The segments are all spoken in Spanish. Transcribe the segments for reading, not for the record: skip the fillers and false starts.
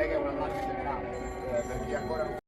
direi che è un allarme generale, per chi ancora non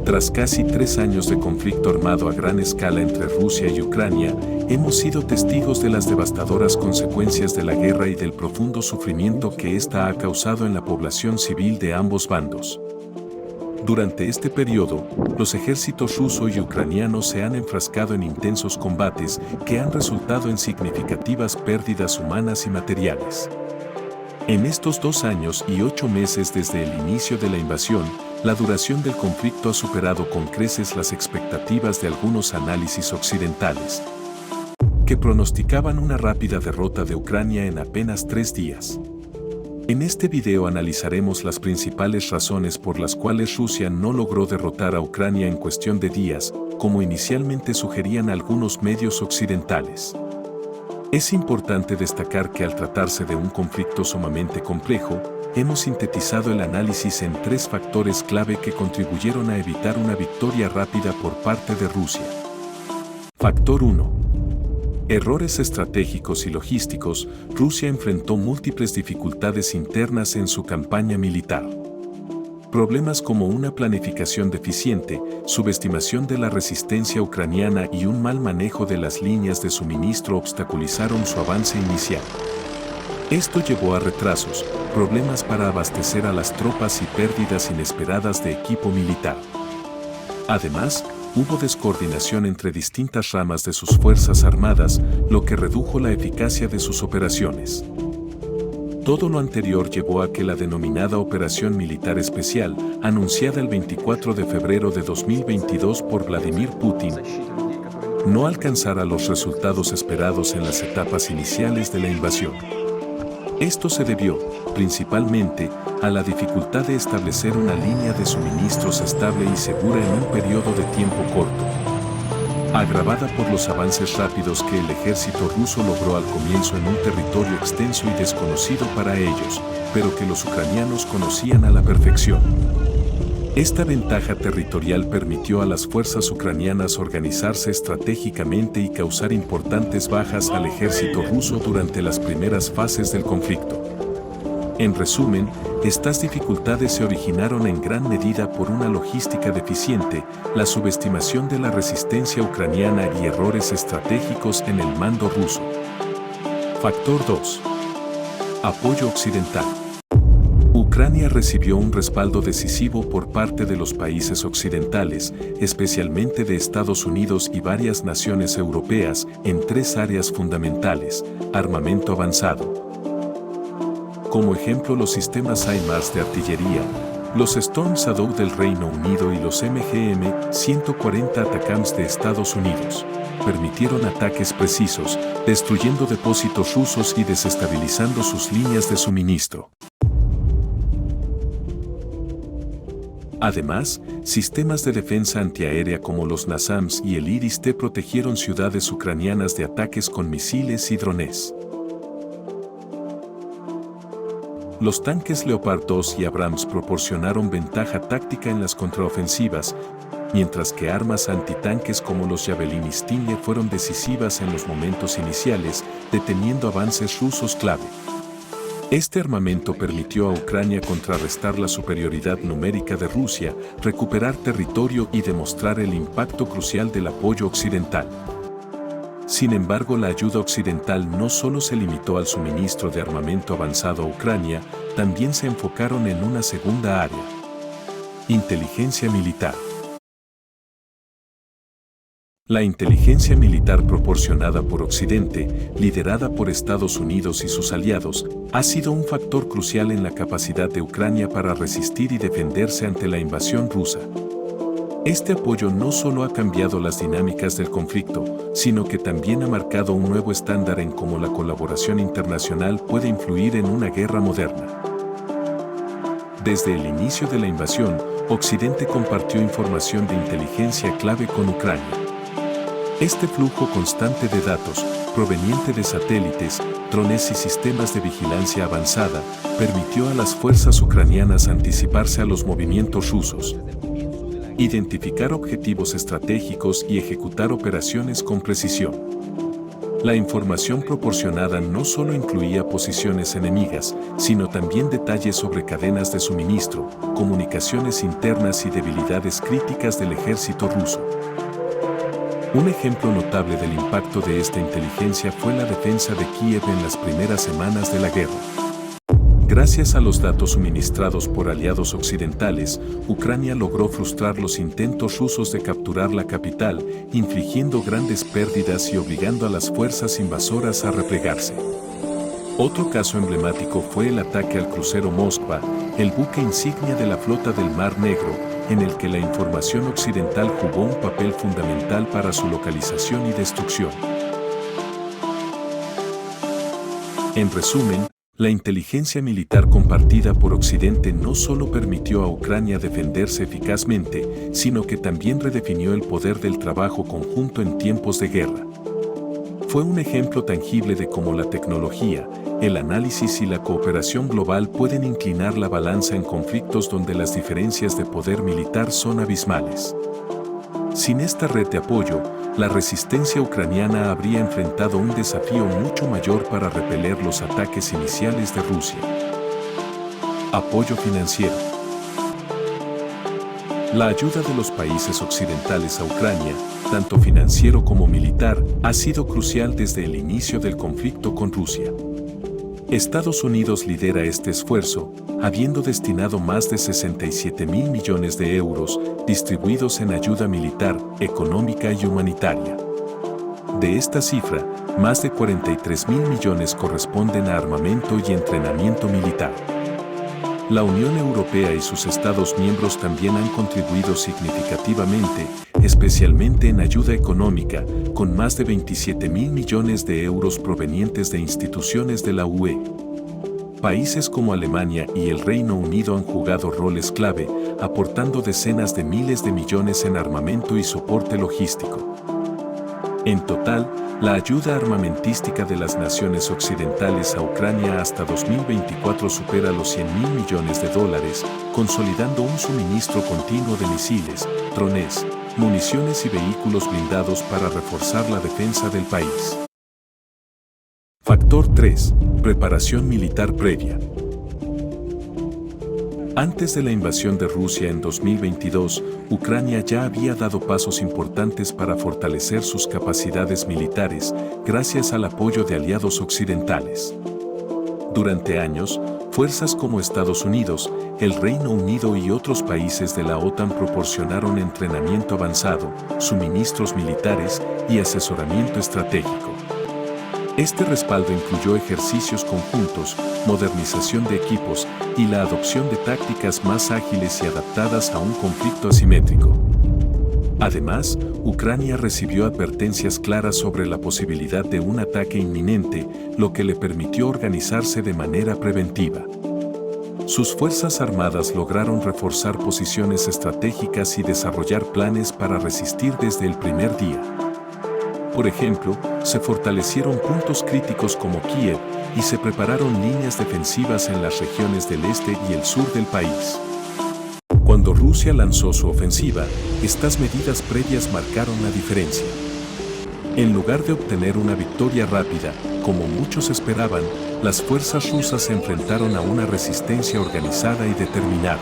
Tras casi 3 años de conflicto armado a gran escala entre Rusia y Ucrania, hemos sido testigos de las devastadoras consecuencias de la guerra y del profundo sufrimiento que ésta ha causado en la población civil de ambos bandos. Durante este periodo, los ejércitos ruso y ucraniano se han enfrascado en intensos combates que han resultado en significativas pérdidas humanas y materiales. En estos 2 años y 8 meses desde el inicio de la invasión, la duración del conflicto ha superado con creces las expectativas de algunos análisis occidentales, que pronosticaban una rápida derrota de Ucrania en apenas 3 días. En este video analizaremos las principales razones por las cuales Rusia no logró derrotar a Ucrania en cuestión de días, como inicialmente sugerían algunos medios occidentales. Es importante destacar que al tratarse de un conflicto sumamente complejo, hemos sintetizado el análisis en 3 factores clave que contribuyeron a evitar una victoria rápida por parte de Rusia. Factor 1. Errores estratégicos y logísticos. Rusia enfrentó múltiples dificultades internas en su campaña militar. Problemas como una planificación deficiente, subestimación de la resistencia ucraniana y un mal manejo de las líneas de suministro obstaculizaron su avance inicial. Esto llevó a retrasos, problemas para abastecer a las tropas y pérdidas inesperadas de equipo militar. Además, hubo descoordinación entre distintas ramas de sus fuerzas armadas, lo que redujo la eficacia de sus operaciones. Todo lo anterior llevó a que la denominada Operación Militar Especial, anunciada el 24 de febrero de 2022 por Vladimir Putin, no alcanzara los resultados esperados en las etapas iniciales de la invasión. Esto se debió, principalmente, a la dificultad de establecer una línea de suministros estable y segura en un periodo de tiempo corto, agravada por los avances rápidos que el ejército ruso logró al comienzo en un territorio extenso y desconocido para ellos, pero que los ucranianos conocían a la perfección. Esta ventaja territorial permitió a las fuerzas ucranianas organizarse estratégicamente y causar importantes bajas al ejército ruso durante las primeras fases del conflicto. En resumen, estas dificultades se originaron en gran medida por una logística deficiente, la subestimación de la resistencia ucraniana y errores estratégicos en el mando ruso. Factor 2. Apoyo occidental. Ucrania recibió un respaldo decisivo por parte de los países occidentales, especialmente de Estados Unidos y varias naciones europeas, en 3 áreas fundamentales: armamento avanzado. Como ejemplo, los sistemas HIMARS de artillería, los Storm Shadow del Reino Unido y los MGM-140 ATACMS de Estados Unidos. permitieron ataques precisos, destruyendo depósitos rusos y desestabilizando sus líneas de suministro. Además, sistemas de defensa antiaérea como los NASAMS y el Iris-T protegieron ciudades ucranianas de ataques con misiles y drones. Los tanques Leopard 2 y Abrams proporcionaron ventaja táctica en las contraofensivas, mientras que armas antitanques como los Javelin y Stinger fueron decisivas en los momentos iniciales, deteniendo avances rusos clave. Este armamento permitió a Ucrania contrarrestar la superioridad numérica de Rusia, recuperar territorio y demostrar el impacto crucial del apoyo occidental. Sin embargo, la ayuda occidental no solo se limitó al suministro de armamento avanzado a Ucrania, también se enfocaron en una segunda área: inteligencia militar. La inteligencia militar proporcionada por Occidente, liderada por Estados Unidos y sus aliados, ha sido un factor crucial en la capacidad de Ucrania para resistir y defenderse ante la invasión rusa. Este apoyo no solo ha cambiado las dinámicas del conflicto, sino que también ha marcado un nuevo estándar en cómo la colaboración internacional puede influir en una guerra moderna. Desde el inicio de la invasión, Occidente compartió información de inteligencia clave con Ucrania. Este flujo constante de datos, proveniente de satélites, drones y sistemas de vigilancia avanzada, permitió a las fuerzas ucranianas anticiparse a los movimientos rusos, identificar objetivos estratégicos y ejecutar operaciones con precisión. La información proporcionada no solo incluía posiciones enemigas, sino también detalles sobre cadenas de suministro, comunicaciones internas y debilidades críticas del ejército ruso. Un ejemplo notable del impacto de esta inteligencia fue la defensa de Kiev en las primeras semanas de la guerra. Gracias a los datos suministrados por aliados occidentales, Ucrania logró frustrar los intentos rusos de capturar la capital, infligiendo grandes pérdidas y obligando a las fuerzas invasoras a replegarse. Otro caso emblemático fue el ataque al crucero Moskva, el buque insignia de la flota del Mar Negro, en el que la información occidental jugó un papel fundamental para su localización y destrucción. En resumen, la inteligencia militar compartida por Occidente no solo permitió a Ucrania defenderse eficazmente, sino que también redefinió el poder del trabajo conjunto en tiempos de guerra. Fue un ejemplo tangible de cómo la tecnología, el análisis y la cooperación global pueden inclinar la balanza en conflictos donde las diferencias de poder militar son abismales. Sin esta red de apoyo, la resistencia ucraniana habría enfrentado un desafío mucho mayor para repeler los ataques iniciales de Rusia. Apoyo financiero. La ayuda de los países occidentales a Ucrania, tanto financiero como militar, ha sido crucial desde el inicio del conflicto con Rusia. Estados Unidos lidera este esfuerzo, habiendo destinado más de 67.000 millones de euros distribuidos en ayuda militar, económica y humanitaria. De esta cifra, más de 43.000 millones corresponden a armamento y entrenamiento militar. La Unión Europea y sus Estados miembros también han contribuido significativamente, especialmente en ayuda económica, con más de 27.000 millones de euros provenientes de instituciones de la UE. Países como Alemania y el Reino Unido han jugado roles clave, aportando decenas de miles de millones en armamento y soporte logístico. En total, la ayuda armamentística de las naciones occidentales a Ucrania hasta 2024 supera los 100.000 millones de dólares, consolidando un suministro continuo de misiles, drones, municiones y vehículos blindados para reforzar la defensa del país. Factor 3. Preparación militar previa. Antes de la invasión de Rusia en 2022, Ucrania ya había dado pasos importantes para fortalecer sus capacidades militares, gracias al apoyo de aliados occidentales. Durante años, fuerzas como Estados Unidos, el Reino Unido y otros países de la OTAN proporcionaron entrenamiento avanzado, suministros militares y asesoramiento estratégico. Este respaldo incluyó ejercicios conjuntos, modernización de equipos y la adopción de tácticas más ágiles y adaptadas a un conflicto asimétrico. Además, Ucrania recibió advertencias claras sobre la posibilidad de un ataque inminente, lo que le permitió organizarse de manera preventiva. Sus fuerzas armadas lograron reforzar posiciones estratégicas y desarrollar planes para resistir desde el primer día. Por ejemplo, se fortalecieron puntos críticos como Kiev y se prepararon líneas defensivas en las regiones del este y el sur del país. Cuando Rusia lanzó su ofensiva, estas medidas previas marcaron la diferencia. En lugar de obtener una victoria rápida, como muchos esperaban, las fuerzas rusas se enfrentaron a una resistencia organizada y determinada.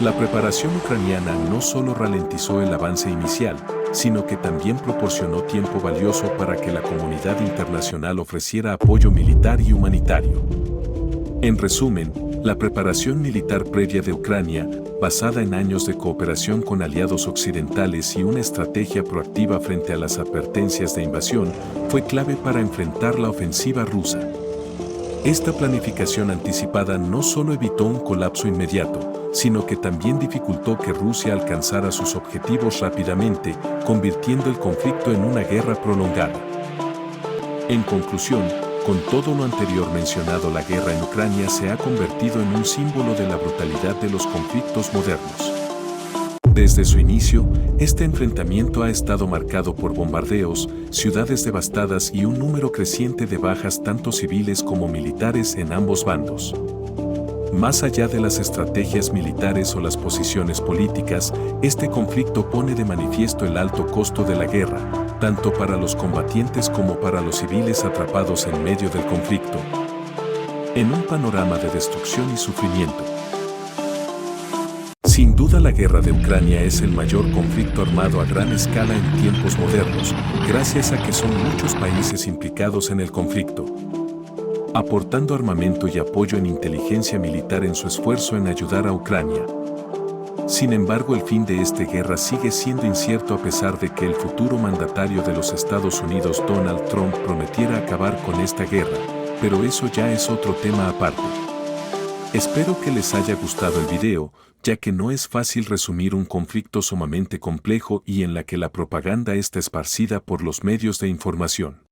La preparación ucraniana no solo ralentizó el avance inicial, sino que también proporcionó tiempo valioso para que la comunidad internacional ofreciera apoyo militar y humanitario. En resumen, la preparación militar previa de Ucrania, basada en años de cooperación con aliados occidentales y una estrategia proactiva frente a las advertencias de invasión, fue clave para enfrentar la ofensiva rusa. Esta planificación anticipada no solo evitó un colapso inmediato, sino que también dificultó que Rusia alcanzara sus objetivos rápidamente, convirtiendo el conflicto en una guerra prolongada. En conclusión, con todo lo anterior mencionado, la guerra en Ucrania se ha convertido en un símbolo de la brutalidad de los conflictos modernos. Desde su inicio, este enfrentamiento ha estado marcado por bombardeos, ciudades devastadas y un número creciente de bajas tanto civiles como militares en ambos bandos. Más allá de las estrategias militares o las posiciones políticas, este conflicto pone de manifiesto el alto costo de la guerra, tanto para los combatientes como para los civiles atrapados en medio del conflicto. En un panorama de destrucción y sufrimiento. Sin duda, la guerra de Ucrania es el mayor conflicto armado a gran escala en tiempos modernos, gracias a que son muchos países implicados en el conflicto, aportando armamento y apoyo en inteligencia militar en su esfuerzo en ayudar a Ucrania. Sin embargo, el fin de esta guerra sigue siendo incierto a pesar de que el futuro mandatario de los Estados Unidos, Donald Trump, prometiera acabar con esta guerra, pero eso ya es otro tema aparte. Espero que les haya gustado el video, ya que no es fácil resumir un conflicto sumamente complejo y en la que la propaganda está esparcida por los medios de información.